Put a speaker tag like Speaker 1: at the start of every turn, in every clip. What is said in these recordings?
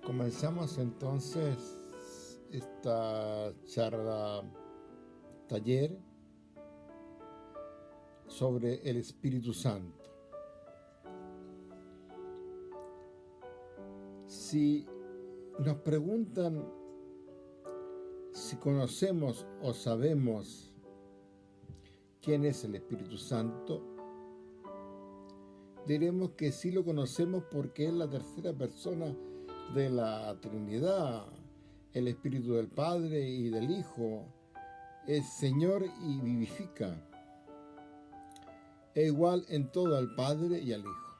Speaker 1: Comenzamos entonces esta charla taller sobre el Espíritu Santo. Si nos preguntan si conocemos o sabemos quién es el Espíritu Santo, diremos que sí lo conocemos porque es la tercera persona de la Trinidad, el Espíritu del Padre y del Hijo, es Señor y vivifica, es igual en todo al Padre y al Hijo.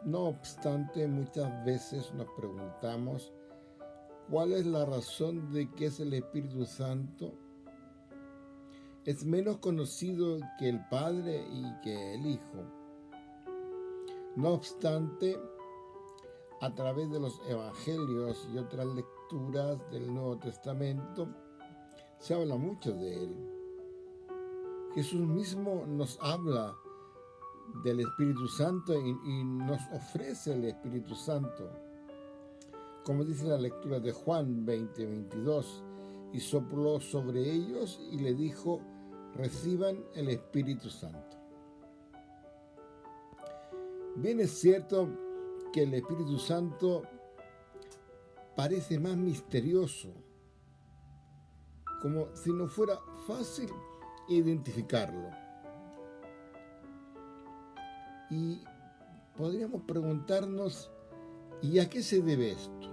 Speaker 1: No obstante, muchas veces nos preguntamos cuál es la razón de que es el Espíritu Santo. Es menos conocido que el Padre y que el Hijo. No obstante, a través de los Evangelios y otras lecturas del Nuevo Testamento, se habla mucho de él. Jesús mismo nos habla del Espíritu Santo y nos ofrece el Espíritu Santo. Como dice la lectura de Juan 20:22, y sopló sobre ellos y le dijo: reciban el Espíritu Santo. Bien es cierto que el Espíritu Santo parece más misterioso, como si no fuera fácil identificarlo. Y podríamos preguntarnos, ¿y a qué se debe esto?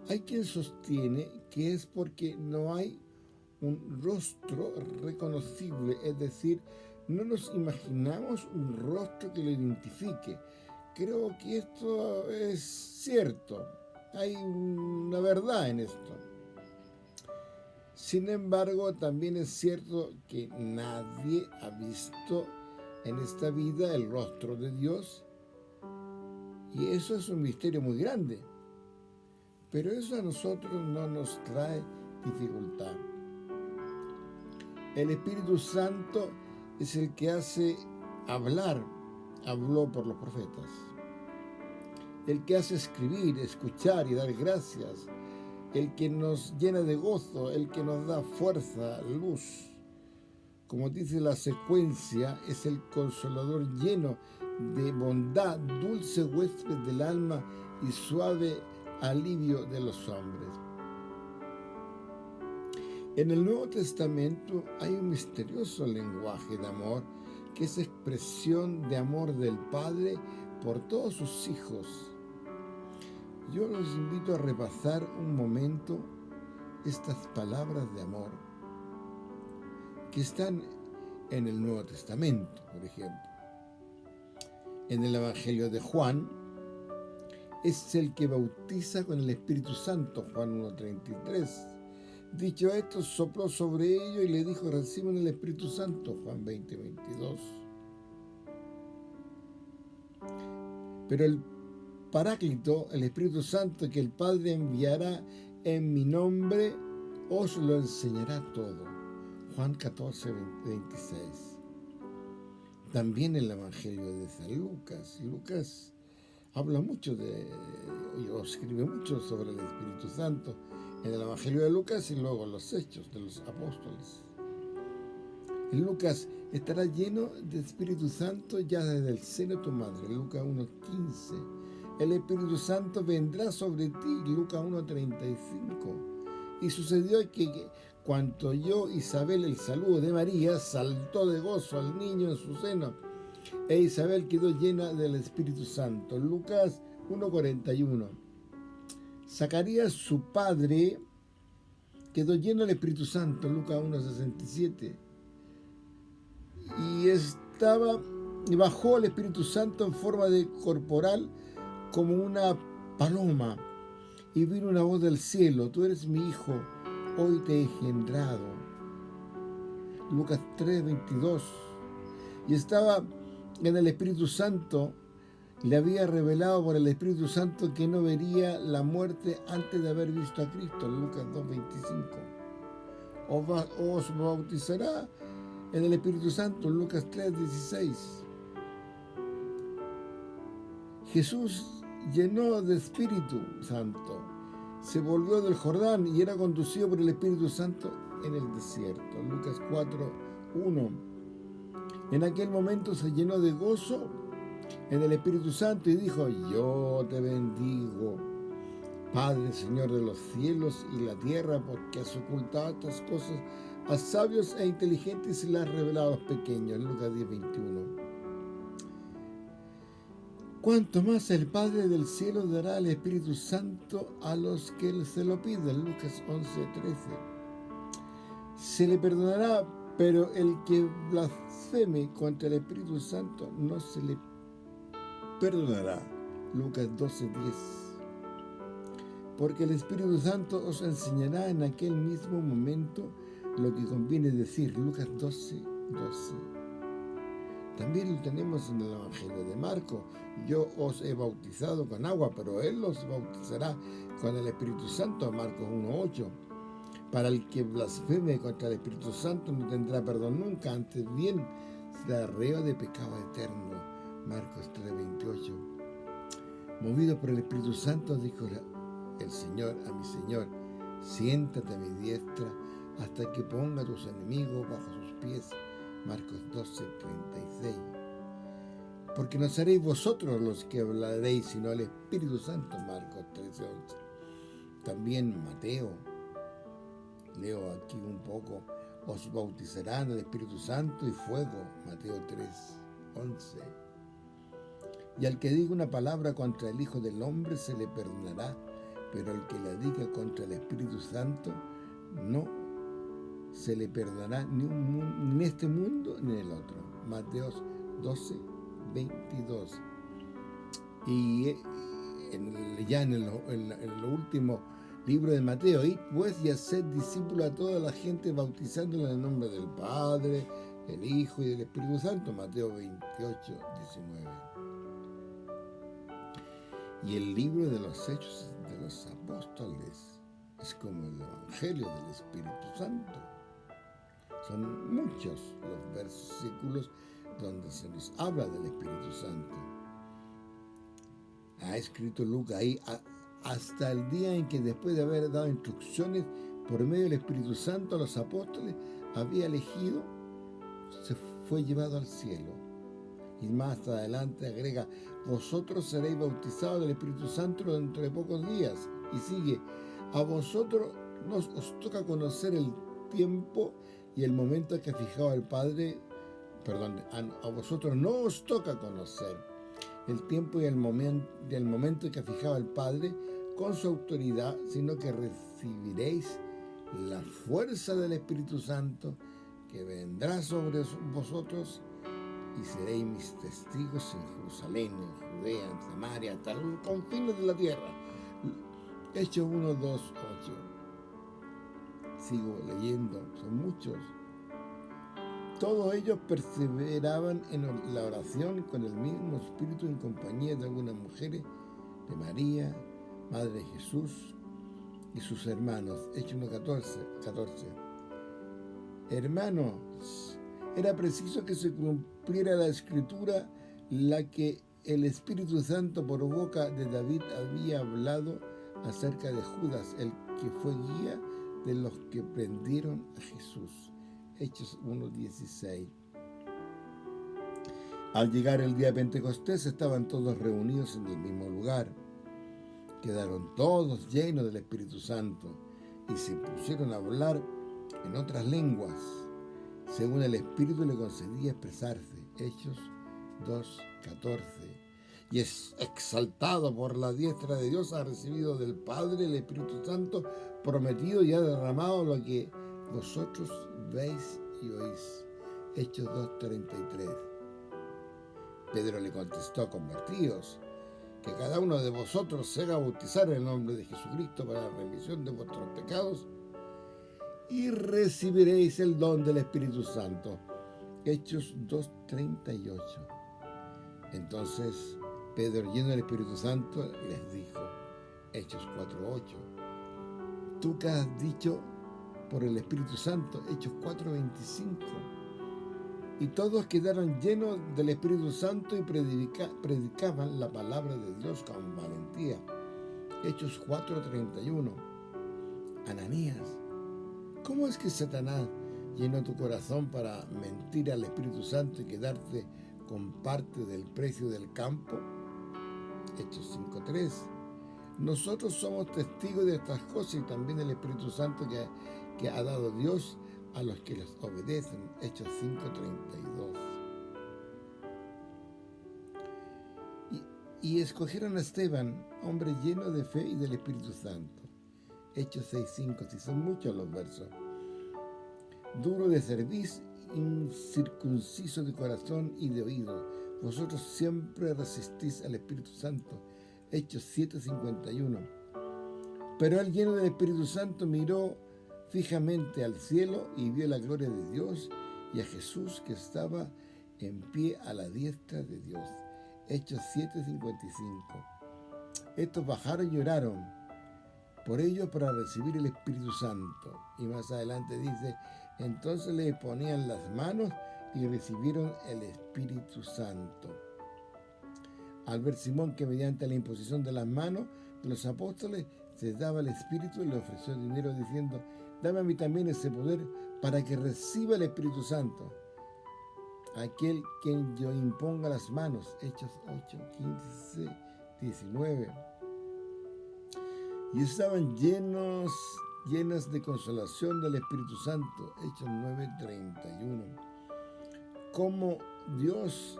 Speaker 1: Hay quien sostiene que es porque no hay un rostro reconocible, es decir, no nos imaginamos un rostro que lo identifique. Creo que esto es cierto, hay una verdad en esto. Sin embargo, también es cierto que nadie ha visto en esta vida el rostro de Dios, y eso es un misterio muy grande. Pero eso a nosotros no nos trae dificultad. El Espíritu Santo es el que hace hablar, habló por los profetas. El que hace escribir, escuchar y dar gracias. El que nos llena de gozo, el que nos da fuerza, luz. Como dice la secuencia, es el consolador lleno de bondad, dulce huésped del alma y suave alivio de los hombres. En el Nuevo Testamento hay un misterioso lenguaje de amor que es expresión de amor del Padre por todos sus hijos. Yo los invito a repasar un momento estas palabras de amor que están en el Nuevo Testamento, por ejemplo. En el Evangelio de Juan, es el que bautiza con el Espíritu Santo, Juan 1:33. Dicho esto, sopló sobre ellos y le dijo: reciban el Espíritu Santo, Juan 20:22. Pero el Paráclito, el Espíritu Santo que el Padre enviará en mi nombre, os lo enseñará todo, Juan 14:26. También el Evangelio de San Lucas. Lucas habla mucho o escribe mucho sobre el Espíritu Santo en el Evangelio de Lucas y luego en los Hechos de los Apóstoles. En Lucas: estará lleno de Espíritu Santo ya desde el seno de tu madre, Lucas 1:15. El Espíritu Santo vendrá sobre ti, Lucas 1:35. Y sucedió que cuando oyó Isabel el saludo de María, saltó de gozo al niño en su seno, e Isabel quedó llena del Espíritu Santo, Lucas 1:41. Zacarías, su padre, quedó lleno del Espíritu Santo, Lucas 1:67. Y bajó el Espíritu Santo en forma de corporal como una paloma, y vino una voz del cielo: tú eres mi hijo, hoy te he engendrado, Lucas 3:22. Y estaba en el Espíritu Santo, le había revelado por el Espíritu Santo que no vería la muerte antes de haber visto a Cristo, Lucas 2:25. Os bautizará en el Espíritu Santo, Lucas 3:16. Jesús, lleno de Espíritu Santo, se volvió del Jordán y era conducido por el Espíritu Santo en el desierto. Lucas 4:1. En aquel momento se llenó de gozo en el Espíritu Santo y dijo: yo te bendigo, Padre, Señor de los cielos y la tierra, porque has ocultado estas cosas a sabios e inteligentes y las has revelado a los pequeños. Lucas 10:21. Cuanto más el Padre del cielo dará el Espíritu Santo a los que se lo piden. Lucas 11:13. Se le perdonará, pero el que blasfeme contra el Espíritu Santo no se le perdonará. Lucas 12:10. Porque el Espíritu Santo os enseñará en aquel mismo momento lo que conviene decir. Lucas 12:12. También lo tenemos en el Evangelio de Marcos. Yo os he bautizado con agua, pero Él os bautizará con el Espíritu Santo. Marcos 1:8. Para el que blasfeme contra el Espíritu Santo no tendrá perdón nunca, antes bien será reo de pecado eterno. Marcos 3:28. Movido por el Espíritu Santo, dijo el Señor a mi Señor: siéntate a mi diestra hasta que ponga a tus enemigos bajo sus pies. Marcos 12:36. Porque no seréis vosotros los que hablaréis, sino el Espíritu Santo. Marcos 13:11. También Mateo, leo aquí un poco: os bautizarán el Espíritu Santo y fuego. Mateo 3:11. Y al que diga una palabra contra el Hijo del Hombre se le perdonará, pero al que la diga contra el Espíritu Santo no se le perdonará ni en este mundo ni en el otro. Mateo 12:22. Y ya en el último libro de Mateo: id pues y haced discípulos a toda la gente, bautizándolos en el nombre del Padre, del Hijo y del Espíritu Santo. Mateo 28:19. Y el libro de los Hechos de los Apóstoles es como el Evangelio del Espíritu Santo. Son muchos los versículos donde se nos habla del Espíritu Santo. Ha escrito Lucas ahí hasta el día en que, después de haber dado instrucciones por medio del Espíritu Santo a los apóstoles, había elegido, se fue llevado al cielo. Y más adelante agrega: vosotros seréis bautizados del Espíritu Santo dentro de pocos días. Y sigue: a vosotros os toca conocer el tiempo y el momento que ha fijado el Padre. A vosotros no os toca conocer el tiempo y el momento que ha fijado el Padre con su autoridad, sino que recibiréis la fuerza del Espíritu Santo, que vendrá sobre vosotros, y seréis mis testigos en Jerusalén, en Judea, en Samaria, hasta los confines de la tierra. Hechos 1:2-8. Sigo leyendo, son muchos. Todos ellos perseveraban en la oración con el mismo espíritu, en compañía de algunas mujeres, de María, madre de Jesús, y sus hermanos. Hechos 1:14. Hermanos, era preciso que se cumpliera la Escritura, la que el Espíritu Santo por boca de David había hablado acerca de Judas, el que fue guía de los que prendieron a Jesús. Hechos 1:16. Al llegar el día de Pentecostés, estaban todos reunidos en el mismo lugar. Quedaron todos llenos del Espíritu Santo y se pusieron a hablar en otras lenguas, según el Espíritu le concedía expresarse. Hechos 2:14. Y es exaltado por la diestra de Dios, ha recibido del Padre el Espíritu Santo prometido y ha derramado lo que vosotros veis y oís. Hechos 2:33. Pedro le contestó: convertíos, que cada uno de vosotros se haga bautizar en el nombre de Jesucristo para la remisión de vuestros pecados, y recibiréis el don del Espíritu Santo. Hechos 2:38. Entonces Pedro, lleno del Espíritu Santo, les dijo. Hechos 4:8. Tú que has dicho por el Espíritu Santo. Hechos 4:25. Y todos quedaron llenos del Espíritu Santo y predicaban la palabra de Dios con valentía. Hechos 4:31. Ananías, ¿cómo es que Satanás llenó tu corazón para mentir al Espíritu Santo y quedarte con parte del precio del campo? Hechos 5:3. Nosotros somos testigos de estas cosas y también el Espíritu Santo que ha dado Dios a los que les obedecen. Hechos 5:32. Y escogieron a Esteban, hombre lleno de fe y del Espíritu Santo. Hechos 6:5. Si son muchos los versos. Duro de cerviz, incircunciso de corazón y de oído, vosotros siempre resistís al Espíritu Santo. Hechos 7:51. Pero él, lleno del Espíritu Santo, miró fijamente al cielo y vio la gloria de Dios y a Jesús que estaba en pie a la diestra de Dios. Hechos 7:55. Estos bajaron y oraron por ellos para recibir el Espíritu Santo. Y más adelante dice, entonces le ponían las manos y recibieron el Espíritu Santo. Al ver Simón que mediante la imposición de las manos de los apóstoles se daba el Espíritu, le ofreció dinero diciendo, dame a mí también ese poder para que reciba el Espíritu Santo. Aquel quien yo imponga las manos. Hechos 8:15-19. Y estaban llenas de consolación del Espíritu Santo. Hechos 9:31. Como Dios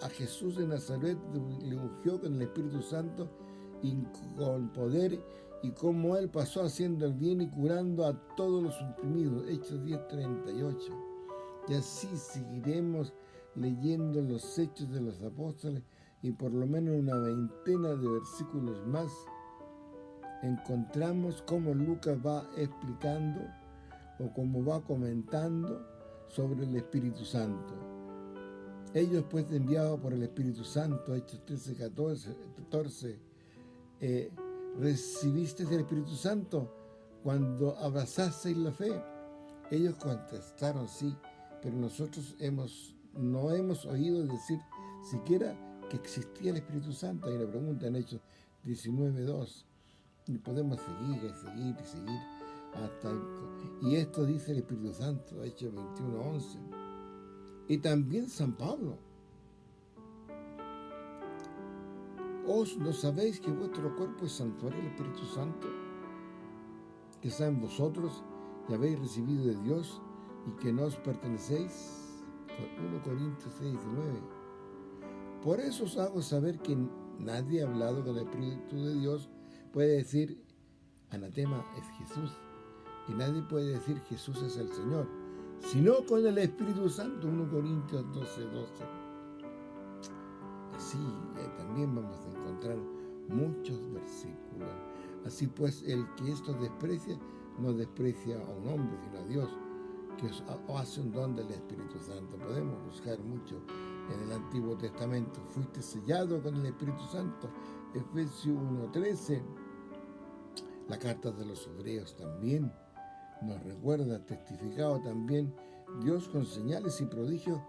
Speaker 1: a Jesús de Nazaret le ungió con el Espíritu Santo y con poder, y como él pasó haciendo el bien y curando a todos los oprimidos. Hechos 10:38. Y así seguiremos leyendo los Hechos de los Apóstoles y por lo menos una veintena de versículos más encontramos cómo Lucas va explicando o cómo va comentando sobre el Espíritu Santo. Ellos pues enviados por el Espíritu Santo, Hechos 13:14, ¿recibiste el Espíritu Santo cuando abrazasteis la fe? Ellos contestaron sí, pero nosotros no hemos oído decir siquiera que existía el Espíritu Santo. Hay una pregunta en Hechos 19:2. Y podemos seguir y esto dice el Espíritu Santo, Hechos 21:11. Y también San Pablo. ¿No sabéis que vuestro cuerpo es santuario del Espíritu Santo, que está en vosotros y habéis recibido de Dios y que no os pertenecéis? 1 Corintios 6:19. Por eso os hago saber que nadie hablado con el Espíritu de Dios puede decir anatema es Jesús, y nadie puede decir Jesús es el Señor, sino con el Espíritu Santo. 1 Corintios 12:12. Así también vamos a encontrar muchos versículos. Así pues, el que esto desprecia, no desprecia a un hombre, sino a Dios, que os hace un don del Espíritu Santo. Podemos buscar mucho en el Antiguo Testamento. Fuiste sellado con el Espíritu Santo. Efesios 1:13. La carta de los Hebreos también nos recuerda, testificado también Dios con señales y prodigios,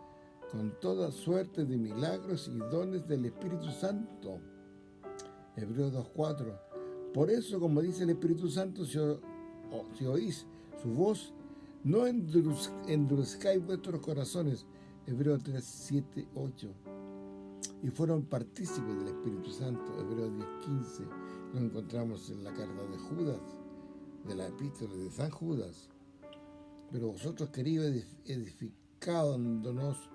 Speaker 1: con toda suerte de milagros y dones del Espíritu Santo. Hebreos 2:4. Por eso, como dice el Espíritu Santo, si oís su voz, no endurezcáis vuestros corazones. Hebreos 3:7-8. Y fueron partícipes del Espíritu Santo. Hebreos 10:15. Lo encontramos en la carta de Judas, de la epístola de San Judas. Pero vosotros, queridos, edificándonos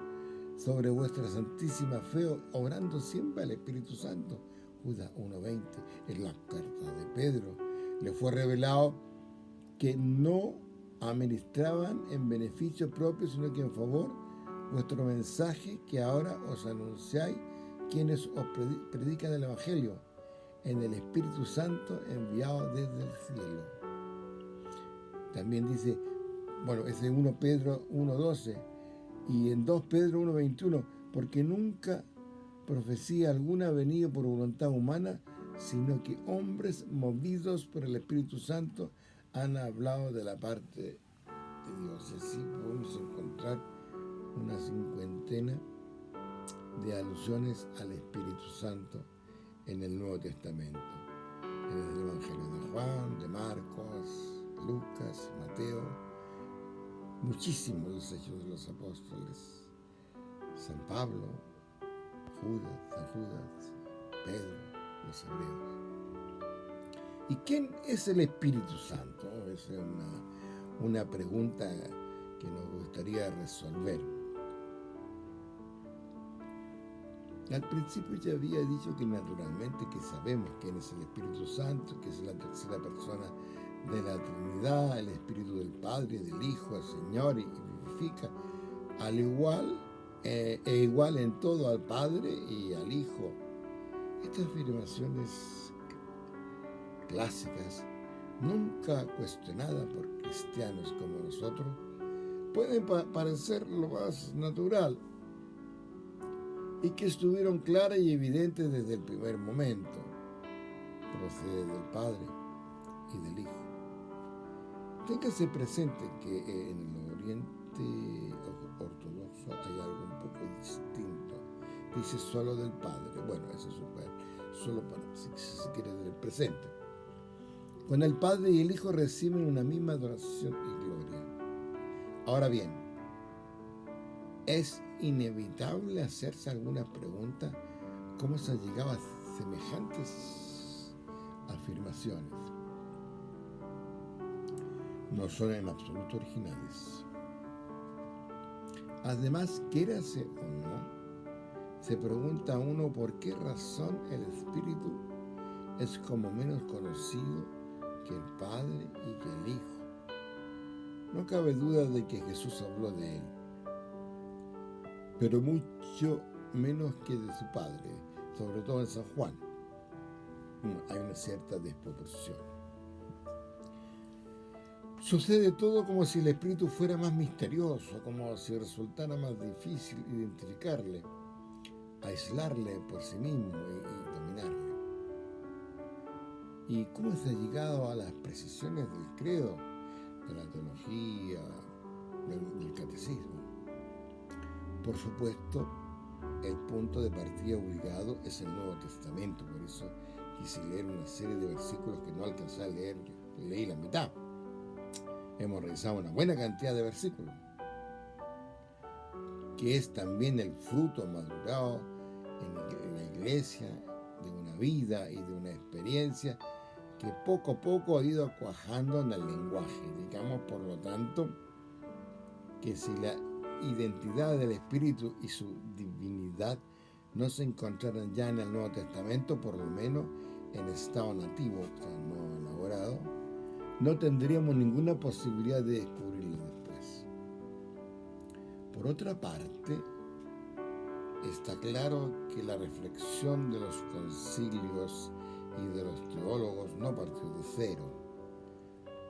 Speaker 1: sobre vuestra santísima fe, obrando siempre al Espíritu Santo. Judas 1:20. En la carta de Pedro le fue revelado que no administraban en beneficio propio, sino que en favor vuestro mensaje que ahora os anunciáis, quienes os predican el Evangelio, en el Espíritu Santo enviado desde el cielo. También dice, es en 1 Pedro 1:12 y en 2 Pedro 1:21, porque nunca profecía alguna ha venido por voluntad humana, sino que hombres movidos por el Espíritu Santo han hablado de la parte de Dios. Así podemos encontrar una cincuentena de alusiones al Espíritu Santo en el Nuevo Testamento. En el Evangelio de Juan, de Marcos, Lucas, Mateo, muchísimos los hechos de los apóstoles, San Pablo, San Judas, Pedro, los hebreos. ¿Y quién es el Espíritu Santo? Esa es una pregunta que nos gustaría resolver. Al principio ya había dicho que naturalmente que sabemos quién es el Espíritu Santo, que es la tercera persona de la Trinidad, el Espíritu del Padre, del Hijo, el Señor, y vivifica al igual igual en todo al Padre y al Hijo. Estas afirmaciones clásicas, nunca cuestionadas por cristianos como nosotros, pueden parecer lo más natural y que estuvieron claras y evidentes desde el primer momento. Procede del Padre y del Hijo. Téngase presente que en el Oriente ortodoxo hay algo un poco distinto. Dice solo del Padre. Bueno, eso es solo para si se quiere tener presente. Con el Padre y el Hijo reciben una misma adoración y gloria. Ahora bien, es inevitable hacerse alguna pregunta: ¿cómo se ha llegado a semejantes afirmaciones? No son en absoluto originales. Además, quiérase o no, se pregunta uno por qué razón el Espíritu es como menos conocido que el Padre y que el Hijo. No cabe duda de que Jesús habló de él, pero mucho menos que de su Padre, sobre todo en San Juan. Hay una cierta desproporción. Sucede todo como si el Espíritu fuera más misterioso, como si resultara más difícil identificarle, aislarle por sí mismo y dominarle. ¿Y cómo se ha llegado a las precisiones del credo, de la teología, del catecismo? Por supuesto, el punto de partida obligado es el Nuevo Testamento, por eso quise leer una serie de versículos que no alcancé a leer, leí la mitad. Hemos revisado una buena cantidad de versículos, que es también el fruto madurado en la iglesia de una vida y de una experiencia que poco a poco ha ido cuajando en el lenguaje. Digamos, por lo tanto, que si la identidad del Espíritu y su divinidad no se encontraran ya en el Nuevo Testamento, por lo menos en estado nativo, o sea, no elaborado, no tendríamos ninguna posibilidad de descubrirlo después. Por otra parte, está claro que la reflexión de los concilios y de los teólogos no partió de cero,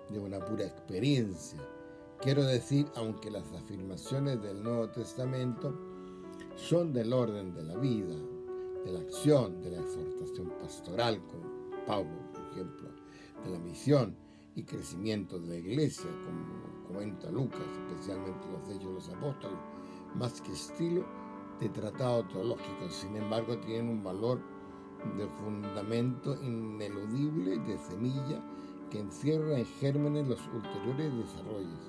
Speaker 1: de una pura experiencia. Quiero decir, aunque las afirmaciones del Nuevo Testamento son del orden de la vida, de la acción, de la exhortación pastoral, con Pablo, por ejemplo, de la misión y crecimiento de la iglesia, como comenta Lucas, especialmente los Hechos de los Apóstoles, más que estilo de tratado teológico. Sin embargo, tienen un valor de fundamento ineludible, de semilla, que encierra en gérmenes los ulteriores desarrollos.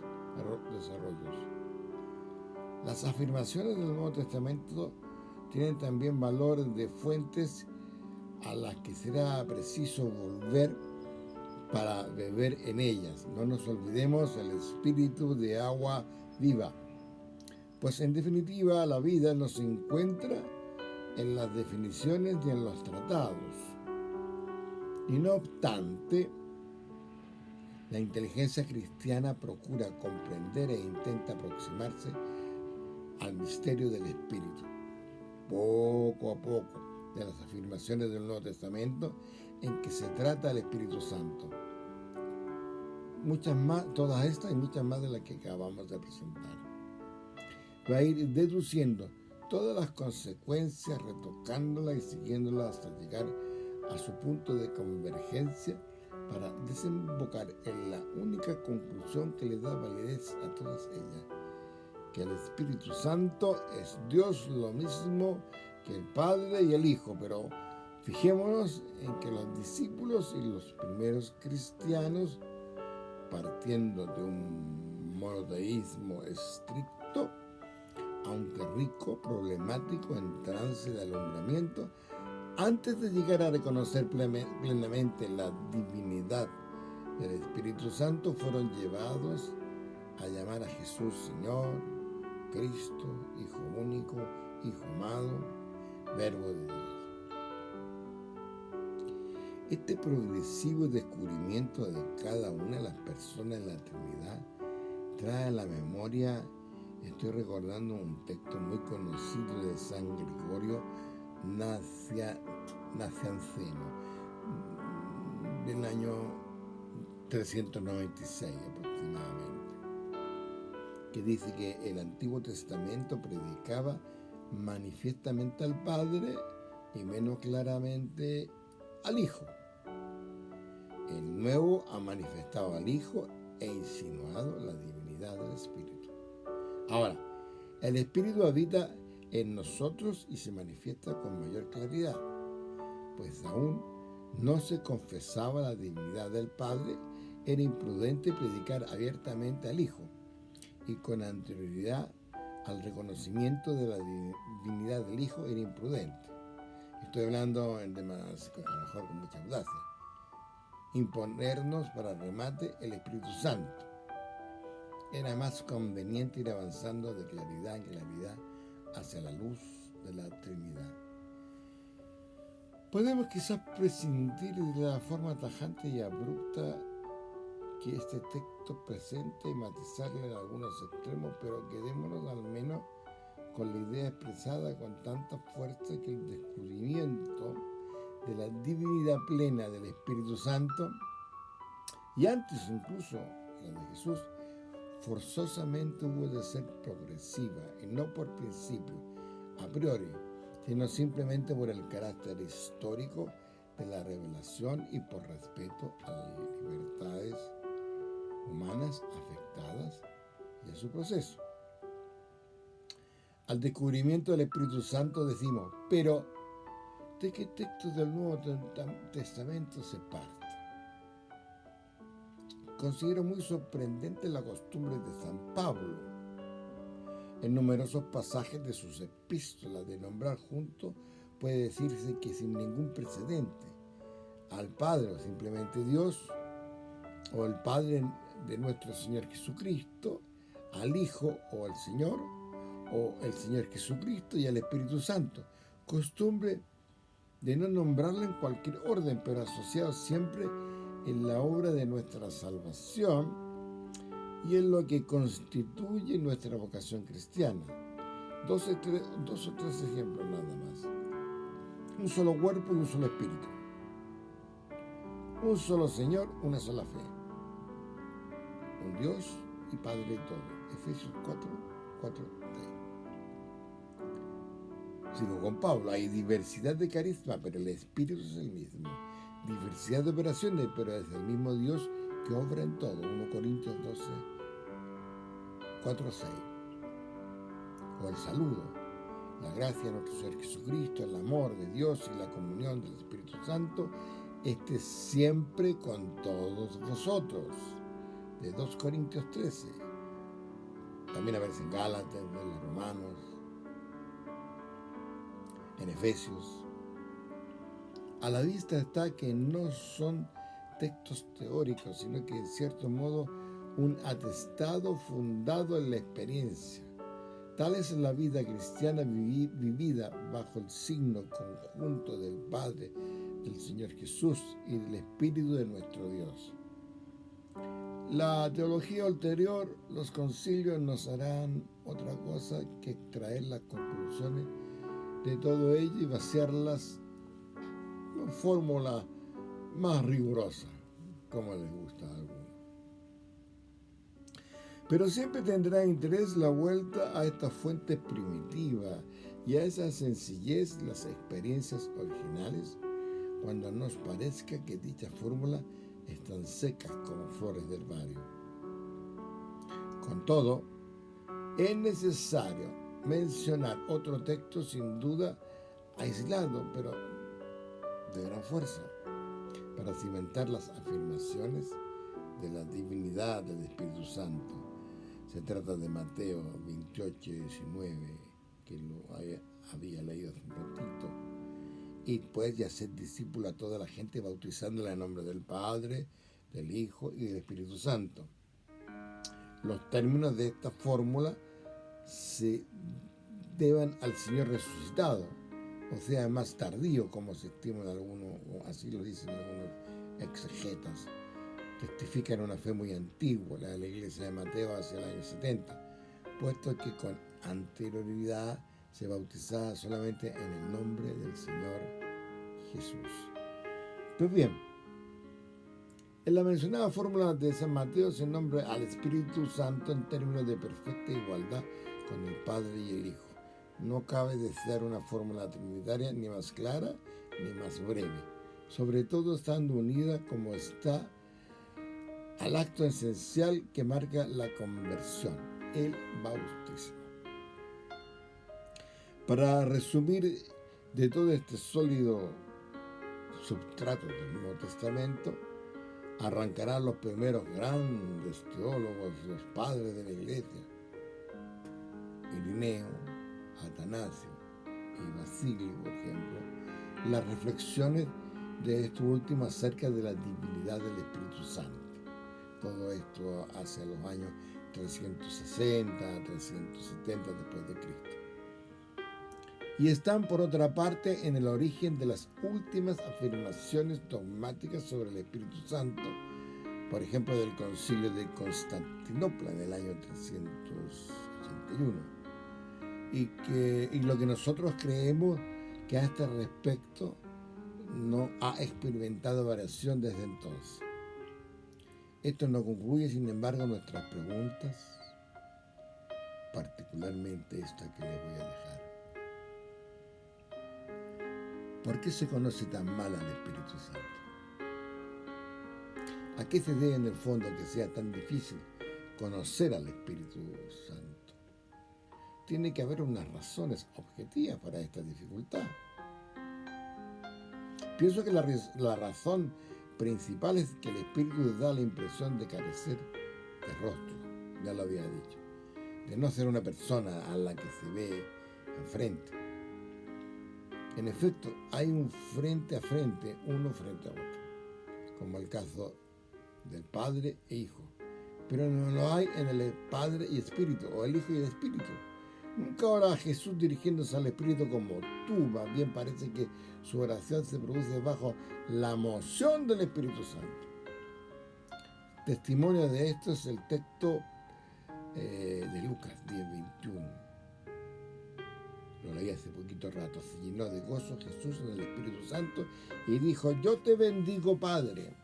Speaker 1: Las afirmaciones del Nuevo Testamento tienen también valor de fuentes a las que será preciso volver para beber en ellas. No nos olvidemos el espíritu de agua viva, pues en definitiva la vida no se encuentra en las definiciones ni en los tratados. Y no obstante, la inteligencia cristiana procura comprender e intenta aproximarse al misterio del Espíritu, poco a poco, de las afirmaciones del Nuevo Testamento en que se trata del Espíritu Santo. Muchas más, todas estas y muchas más de las que acabamos de presentar. Va a ir deduciendo todas las consecuencias, retocándolas y siguiéndolas hasta llegar a su punto de convergencia para desembocar en la única conclusión que le da validez a todas ellas, que el Espíritu Santo es Dios lo mismo que el Padre y el Hijo, pero fijémonos en que los discípulos y los primeros cristianos, partiendo de un monoteísmo estricto, aunque rico, problemático, en trance de alumbramiento, antes de llegar a reconocer plenamente la divinidad del Espíritu Santo, fueron llevados a llamar a Jesús Señor, Cristo, Hijo único, Hijo amado, Verbo de Dios. Este progresivo descubrimiento de cada una de las personas de la Trinidad trae a la memoria, estoy recordando un texto muy conocido de San Gregorio Nacianceno, del año 396 aproximadamente, que dice que el Antiguo Testamento predicaba manifiestamente al Padre y menos claramente al Hijo. El Nuevo ha manifestado al Hijo e insinuado la divinidad del Espíritu. Ahora, el Espíritu habita en nosotros y se manifiesta con mayor claridad, pues aún no se confesaba la divinidad del Padre, era imprudente predicar abiertamente al Hijo, y con anterioridad al reconocimiento de la divinidad del Hijo era imprudente. Estoy hablando en temas, a lo mejor con mucha audacia. Imponernos para remate el Espíritu Santo. Era más conveniente ir avanzando de claridad en claridad hacia la luz de la Trinidad. Podemos quizás prescindir de la forma tajante y abrupta que este texto presenta y matizarle en algunos extremos, pero quedémonos al menos con la idea expresada con tanta fuerza que el descubrimiento de la divinidad plena del Espíritu Santo, y antes incluso la de Jesús, forzosamente hubo de ser progresiva, y no por principio, a priori, sino simplemente por el carácter histórico de la revelación y por respeto a las libertades humanas afectadas y a su proceso. Al descubrimiento del Espíritu Santo decimos, pero ¿de qué textos del Nuevo Testamento se parte? Considero muy sorprendente la costumbre de San Pablo, en numerosos pasajes de sus epístolas, de nombrar juntos, puede decirse que sin ningún precedente, al Padre o simplemente Dios, o el Padre de nuestro Señor Jesucristo, al Hijo o al Señor, o el Señor Jesucristo y al Espíritu Santo. Costumbre de no nombrarlo en cualquier orden, pero asociado siempre en la obra de nuestra salvación y en lo que constituye nuestra vocación cristiana. Dos o tres ejemplos nada más. Un solo cuerpo y un solo espíritu. Un solo Señor, una sola fe. Un Dios y Padre de todo. Efesios 4:3. Sigo con Pablo. Hay diversidad de carisma, pero el Espíritu es el mismo. Diversidad de operaciones, pero es el mismo Dios que obra en todo. 1 Corintios 12:4-6. O el saludo. La gracia de nuestro Señor Jesucristo, el amor de Dios y la comunión del Espíritu Santo esté siempre con todos vosotros. De 2 Corintios 13. También aparece en Gálatas, en los Romanos, en Efesios. A la vista está que no son textos teóricos, sino que en cierto modo un atestado fundado en la experiencia. Tal es la vida cristiana vivida bajo el signo conjunto del Padre, del Señor Jesús y del Espíritu de nuestro Dios. La teología ulterior, los concilios nos harán otra cosa que extraer las conclusiones de todo ello y vaciarlas en fórmula más rigurosa, como les gusta a algunos. Pero siempre tendrá interés la vuelta a esta fuente primitiva y a esa sencillez, las experiencias originales, cuando nos parezca que dicha fórmula están secas como flores del barrio. Con todo, Es necesario mencionar otro texto sin duda aislado, pero de gran fuerza, para cimentar las afirmaciones de la divinidad del Espíritu Santo. Se trata de Mateo 28, 19, que lo había leído hace un ratito. Y pues ya ser discípulo a toda la gente, bautizándola en nombre del Padre, del Hijo y del Espíritu Santo. Los términos de esta fórmula se deban al Señor resucitado, o sea, más tardío, como se estima en algunos, o así lo dicen algunos exegetas. Testifican una fe muy antigua, la de la iglesia de Mateo hacia el año 70, puesto que con anterioridad se bautizaba solamente en el nombre del Señor Jesús. Pues bien, en la mencionada fórmula de San Mateo se nombra al Espíritu Santo en términos de perfecta igualdad con el Padre y el Hijo. No cabe desear una fórmula trinitaria ni más clara ni más breve, sobre todo estando unida como está al acto esencial que marca la conversión, el bautismo. Para resumir de todo este sólido substrato del Nuevo Testamento, arrancarán los primeros grandes teólogos, los padres de la Iglesia, Irineo, Atanasio y Basilio, por ejemplo, las reflexiones de estos últimos acerca de la divinidad del Espíritu Santo. Todo esto hacia los años 360, 370 después de Cristo. Y están, por otra parte, en el origen de las últimas afirmaciones dogmáticas sobre el Espíritu Santo, por ejemplo, del Concilio de Constantinopla en el año 381. Y lo que nosotros creemos que a este respecto no ha experimentado variación desde entonces. Esto no concluye, sin embargo, nuestras preguntas, particularmente esta que les voy a dejar. ¿Por qué se conoce tan mal al Espíritu Santo? ¿A qué se debe en el fondo que sea tan difícil conocer al Espíritu Santo? Tiene que haber unas razones objetivas para esta dificultad. Pienso que la razón principal es que el Espíritu da la impresión de carecer de rostro, ya lo había dicho, de no ser una persona a la que se ve enfrente. En efecto, hay un frente a frente, uno frente a otro, como el caso del Padre e Hijo, pero no lo hay en el Padre y Espíritu, o el Hijo y el Espíritu. Nunca ora a Jesús dirigiéndose al Espíritu como tú, más bien parece que su oración se produce bajo la moción del Espíritu Santo. Testimonio de esto es el texto de Lucas 10:21. Lo leí hace poquito rato. Se llenó de gozo Jesús en el Espíritu Santo y dijo: yo te bendigo, Padre.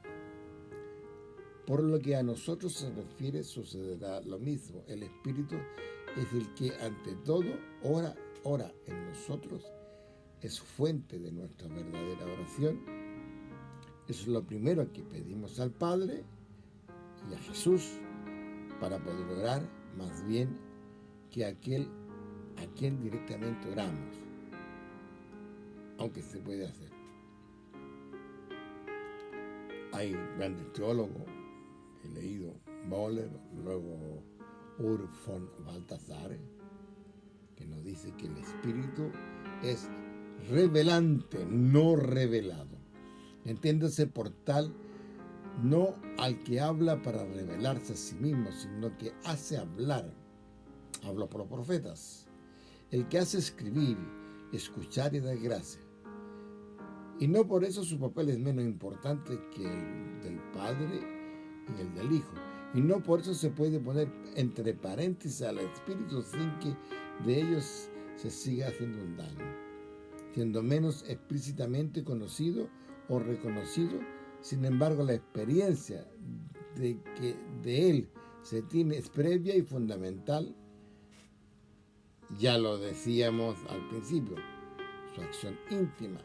Speaker 1: Por lo que a nosotros se refiere, sucederá lo mismo. El Espíritu es el que ante todo ora en nosotros, es fuente de nuestra verdadera oración. Eso es lo primero que pedimos al Padre y a Jesús para poder orar, más bien que aquel a quien directamente oramos, aunque se puede hacer. Hay grandes teólogos, he leído Boller, luego Ur von Balthasar, que nos dice que el Espíritu es revelante, no revelado. Entiéndase por tal, no al que habla para revelarse a sí mismo, sino que hace hablar. Hablo por los profetas. El que hace escribir, escuchar y dar gracia. Y no por eso su papel es menos importante que el del Padre y el del Hijo. Y no por eso se puede poner entre paréntesis al Espíritu sin que de ellos se siga haciendo un daño, siendo menos explícitamente conocido o reconocido. Sin embargo, la experiencia de que de él se tiene es previa y fundamental. Ya lo decíamos al principio, su acción íntima,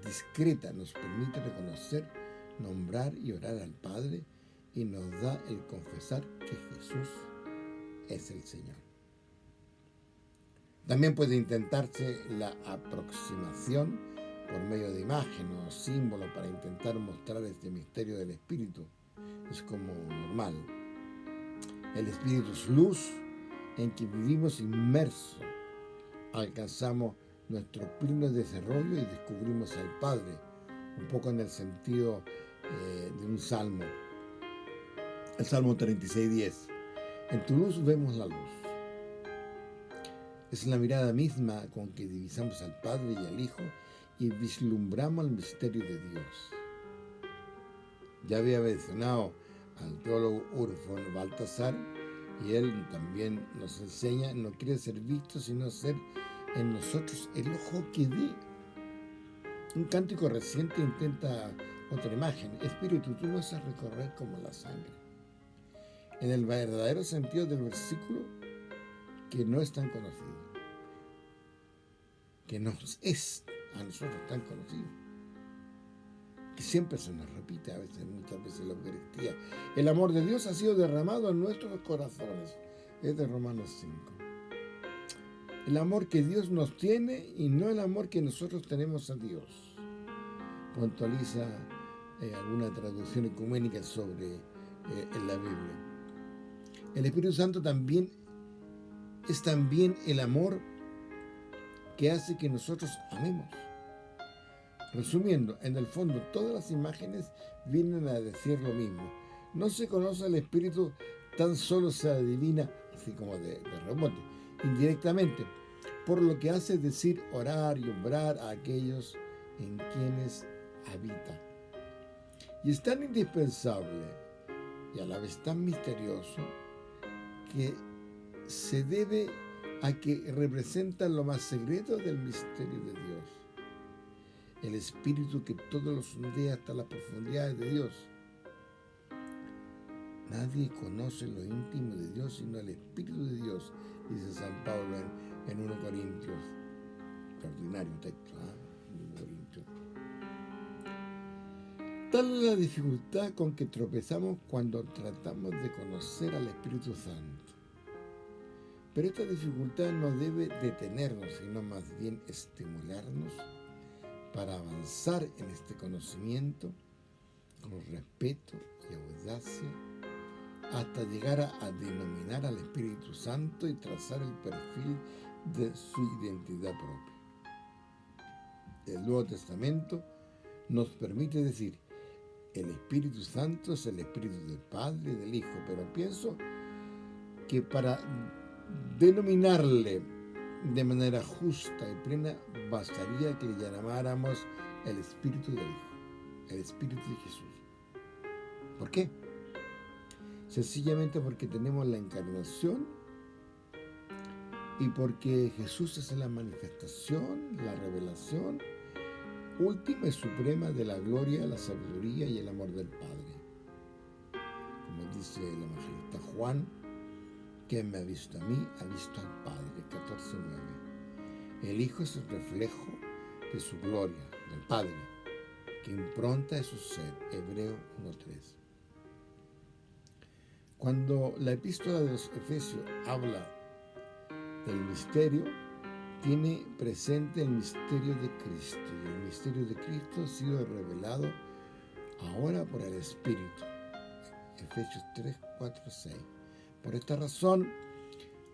Speaker 1: discreta, nos permite reconocer, nombrar y orar al Padre y nos da el confesar que Jesús es el Señor. También puede intentarse la aproximación por medio de imágenes o símbolos para intentar mostrar este misterio del Espíritu. Es como normal. El Espíritu es luz en que vivimos inmersos. Alcanzamos nuestro pleno desarrollo y descubrimos al Padre, un poco en el sentido de un salmo. El Salmo 36:10. En tu luz vemos la luz. Es la mirada misma con que divisamos al Padre y al Hijo y vislumbramos el misterio de Dios. Ya había mencionado al teólogo Urfón Baltasar, y él también nos enseña: no quiere ser visto, sino ser en nosotros el ojo que ve. Un cántico reciente intenta otra imagen: Espíritu, tú vas a recorrer como la sangre. En el verdadero sentido del versículo, que no es tan conocido, que nos es a nosotros tan conocido, que siempre se nos repite muchas veces la Eucaristía. El amor de Dios ha sido derramado en nuestros corazones. Es de Romanos 5. El amor que Dios nos tiene y no el amor que nosotros tenemos a Dios. Puntualiza alguna traducción ecuménica sobre en la Biblia. El Espíritu Santo es también el amor que hace que nosotros amemos. Resumiendo, en el fondo, todas las imágenes vienen a decir lo mismo. No se conoce al Espíritu, tan solo se adivina, así como de rebote, indirectamente, por lo que hace decir, orar y obrar a aquellos en quienes habita. Y es tan indispensable y a la vez tan misterioso que se debe a que representa lo más secreto del misterio de Dios. El Espíritu que todo lo sondea hasta las profundidades de Dios. Nadie conoce lo íntimo de Dios sino el Espíritu de Dios, dice San Pablo en 1 Corintios. Extraordinario texto, 1 Corintios. Tal es la dificultad con que tropezamos cuando tratamos de conocer al Espíritu Santo. Pero esta dificultad no debe detenernos, sino más bien estimularnos para avanzar en este conocimiento con respeto y audacia hasta llegar a denominar al Espíritu Santo y trazar el perfil de su identidad propia. El Nuevo Testamento nos permite decir: el Espíritu Santo es el Espíritu del Padre y del Hijo, pero pienso que para denominarle de manera justa y plena bastaría que le llamáramos el Espíritu del Hijo, el Espíritu de Jesús. ¿Por qué? Sencillamente porque tenemos la encarnación y porque Jesús es la manifestación, la revelación última y suprema de la gloria, la sabiduría y el amor del Padre. Como dice el evangelista Juan: quien me ha visto a mí, ha visto al Padre. 14:9. El Hijo es el reflejo de su gloria, del Padre, que impronta de su ser. Hebreo 1:3. Cuando la epístola de los Efesios habla del misterio, tiene presente el misterio de Cristo, y el misterio de Cristo ha sido revelado ahora por el Espíritu. Efesios 3:4-6. Por esta razón,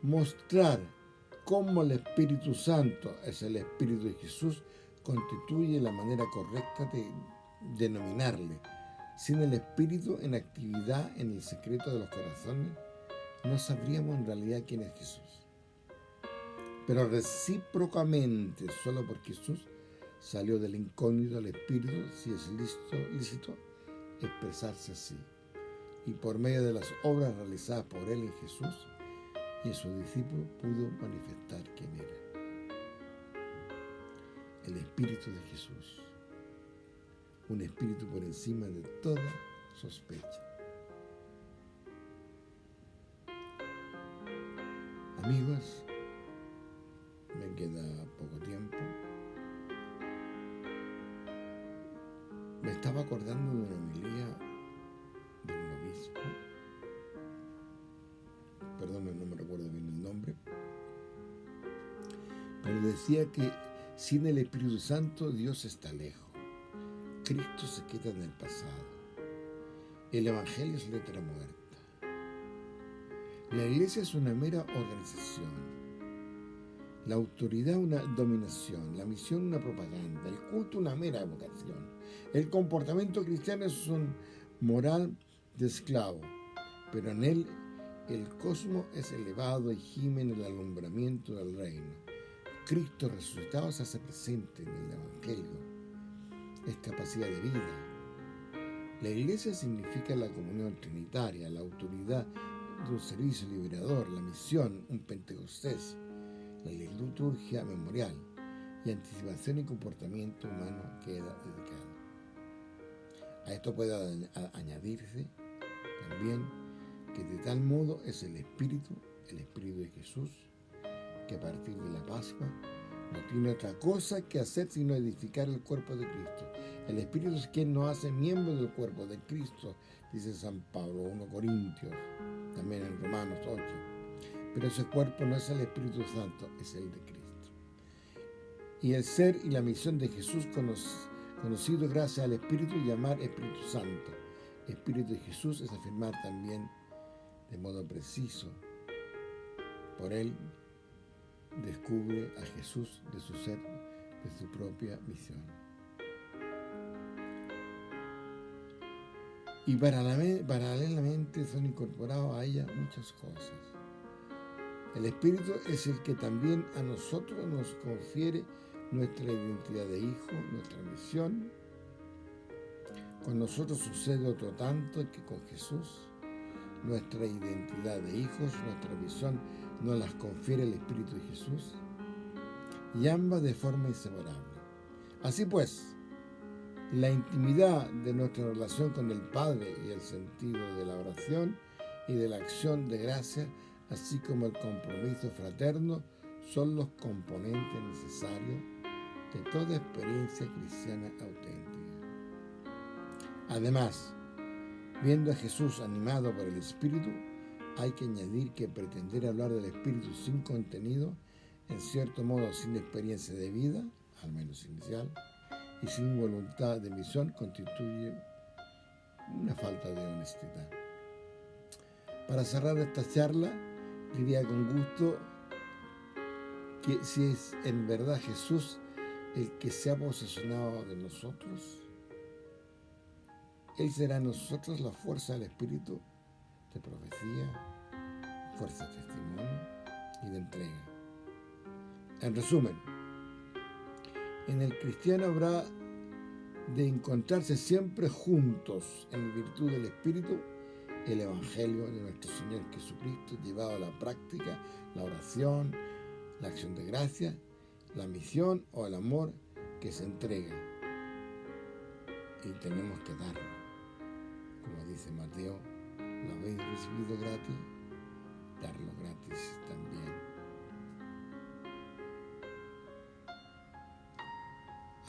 Speaker 1: mostrar cómo el Espíritu Santo es el Espíritu de Jesús constituye la manera correcta de denominarle. Sin el Espíritu en actividad en el secreto de los corazones, no sabríamos en realidad quién es Jesús. Pero recíprocamente, solo por Jesús salió del incógnito al Espíritu, si es lícito expresarse así, y por medio de las obras realizadas por él en Jesús y en sus discípulos pudo manifestar quién era. El Espíritu de Jesús, un espíritu por encima de toda sospecha. Amigos, me queda poco tiempo. Me estaba acordando de una homilía de un obispo perdón, no me recuerdo bien el nombre, pero decía que sin el Espíritu Santo Dios está lejos. Cristo se queda en el pasado. El Evangelio es letra muerta. La iglesia es una mera organización. La autoridad una dominación. La misión una propaganda. El culto una mera evocación. El comportamiento cristiano es un moral de esclavo, pero en él el cosmos es elevado y gime en el alumbramiento del reino. Cristo resucitado se hace presente en el Evangelio. Es capacidad de vida. La iglesia significa la comunión trinitaria, la autoridad de un servicio liberador, la misión, un Pentecostés, la liturgia memorial y anticipación y comportamiento humano queda dedicado. A esto puede añadirse también que de tal modo es el Espíritu de Jesús, que a partir de la Pascua no tiene otra cosa que hacer sino edificar el cuerpo de Cristo. El Espíritu es quien nos hace miembros del cuerpo de Cristo, dice San Pablo, 1 Corintios, también en Romanos 8. Pero ese cuerpo no es el Espíritu Santo, es el de Cristo. Y el ser y la misión de Jesús conocido gracias al Espíritu, llamar Espíritu Santo. Espíritu de Jesús es afirmar también de modo preciso. Por él descubre a Jesús de su ser, de su propia misión. Y paralelamente son incorporados a ella muchas cosas. El Espíritu es el que también a nosotros nos confiere nuestra identidad de hijo, nuestra misión. Con nosotros sucede otro tanto que con Jesús. Nuestra identidad de hijos, nuestra misión nos las confiere el Espíritu de Jesús, y ambas de forma inseparable. Así pues, la intimidad de nuestra relación con el Padre y el sentido de la oración y de la acción de gracia, así como el compromiso fraterno, son los componentes necesarios de toda experiencia cristiana auténtica. Además, viendo a Jesús animado por el Espíritu, hay que añadir que pretender hablar del Espíritu sin contenido, en cierto modo sin experiencia de vida, al menos inicial, y sin voluntad de misión, constituye una falta de honestidad. Para cerrar esta charla, diría con gusto que si es en verdad Jesús el que se ha posesionado de nosotros, Él será en nosotros la fuerza del Espíritu de profecía, fuerza de testimonio y de entrega. En resumen, en el cristiano habrá de encontrarse siempre juntos, en virtud del Espíritu, el Evangelio de nuestro Señor Jesucristo llevado a la práctica, la oración, la acción de gracia, la misión o el amor que se entrega. Y tenemos que darlo. Como dice Mateo, lo habéis recibido gratis, darlo gratis también.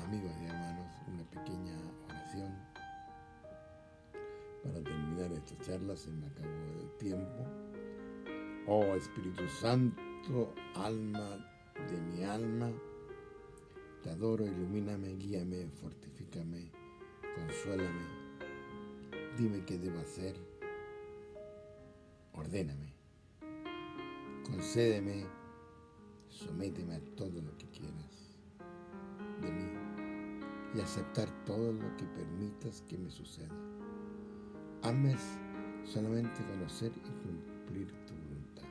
Speaker 1: Amigos y hermanos, una pequeña oración para terminar esta charla. Se me acabó el tiempo. Oh Espíritu Santo, alma de mi alma, te adoro, ilumíname, guíame, fortifícame, consuélame, dime qué debo hacer, ordéname, concédeme, sométeme a todo lo que quieras de mí y aceptar todo lo que permitas que me suceda. Hazme solamente conocer y cumplir tu voluntad.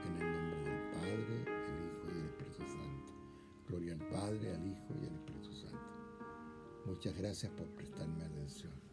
Speaker 1: En el nombre del Padre, del Hijo y del Espíritu Santo. Gloria al Padre, al Hijo y al Espíritu Santo. Muchas gracias por prestarme atención.